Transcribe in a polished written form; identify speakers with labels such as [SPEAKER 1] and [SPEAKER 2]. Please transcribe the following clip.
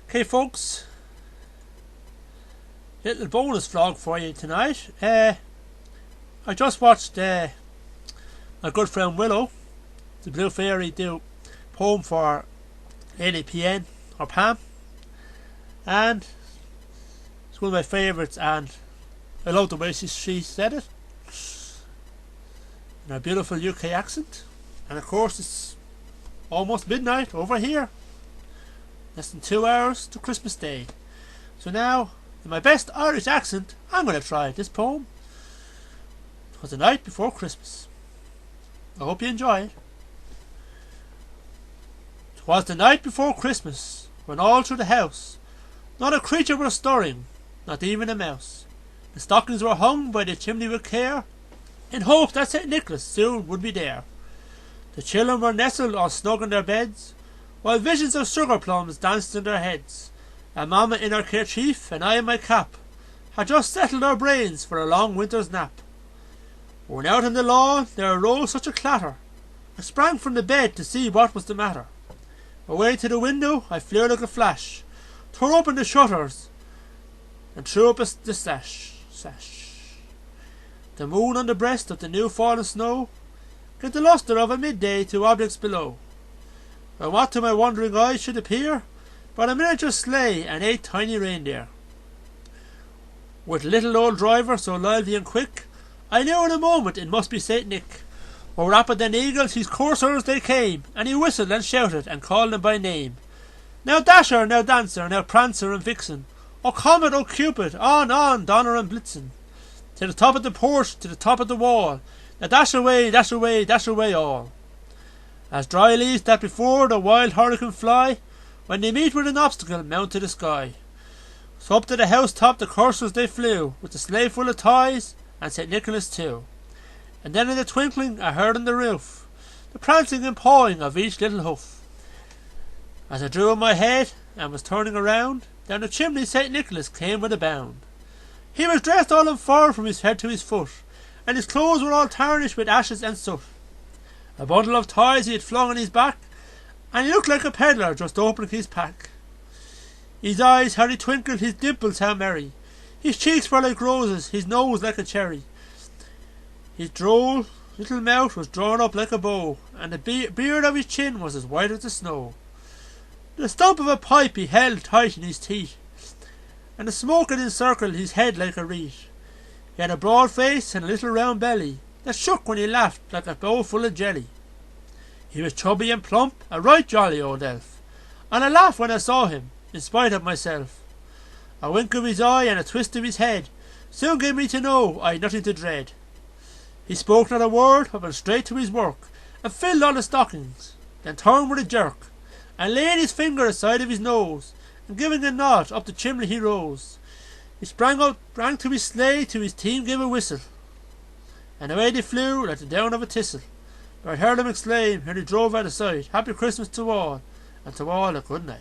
[SPEAKER 1] Okay folks, little bonus vlog for you tonight. I just watched my good friend Willow, the Blue Fairy, do poem for Lady PN or Pam, and it's one of my favourites, and I love the way she said it in a beautiful UK accent. And of course it's almost midnight over here, less than 2 hours to Christmas Day. So now, in my best Irish accent, I'm going to try this poem. It was the night before Christmas. I hope you enjoy it. 'Twas the night before Christmas, when all through the house not a creature was stirring, not even a mouse. The stockings were hung by the chimney with care, in hope that St. Nicholas soon would be there. The children were nestled all snug in their beds, while visions of sugar plums danced in their heads. And Mamma in her kerchief, and I in my cap, had just settled our brains for a long winter's nap. When out on the lawn there arose such a clatter, I sprang from the bed to see what was the matter. Away to the window I flew like a flash, tore open the shutters, and threw up the sash. The moon on the breast of the new fallen snow gave the lustre of a midday to objects below. And what to my wondering eyes should appear but a miniature sleigh and 8 tiny reindeer. With little old driver so lively and quick, I knew in a moment it must be St. Nick. More rapid than eagles his coursers they came, and he whistled and shouted and called them by name. Now Dasher, now Dancer, now Prancer and Vixen, O Comet, O Cupid, on, Donner and Blitzen. To the top of the porch, to the top of the wall, now dash away, dash away, dash away all. As dry leaves that before the wild hurricane fly, when they meet with an obstacle mount to the sky. So up to the housetop the coursers they flew, with the sleigh full of toys, and St. Nicholas too. And then in a twinkling I heard on the roof the prancing and pawing of each little hoof. As I drew in my head and was turning around, down the chimney St. Nicholas came with a bound. He was dressed all in fur from his head to his foot, and his clothes were all tarnished with ashes and soot. A bundle of toys he had flung on his back, and he looked like a peddler just opening his pack. His eyes how they twinkled, his dimples how merry, his cheeks were like roses, his nose like a cherry. His droll little mouth was drawn up like a bow, and the beard of his chin was as white as the snow. The stump of a pipe he held tight in his teeth, and the smoke had encircled his head like a wreath. He had a broad face and a little round belly that shook when he laughed like a bowl full of jelly. He was chubby and plump, a right jolly old elf, and I laughed when I saw him, in spite of myself. A wink of his eye and a twist of his head soon gave me to know I had nothing to dread. He spoke not a word, but went straight to his work, and filled all the stockings, then turned with a jerk, and laid his finger aside of his nose, and giving a nod up the chimney he rose. He sprang to his sleigh, to his team gave a whistle, and away they flew like the down of a thistle. But I heard him exclaim, when he drove out of sight, Happy Christmas to all, and to all a good night.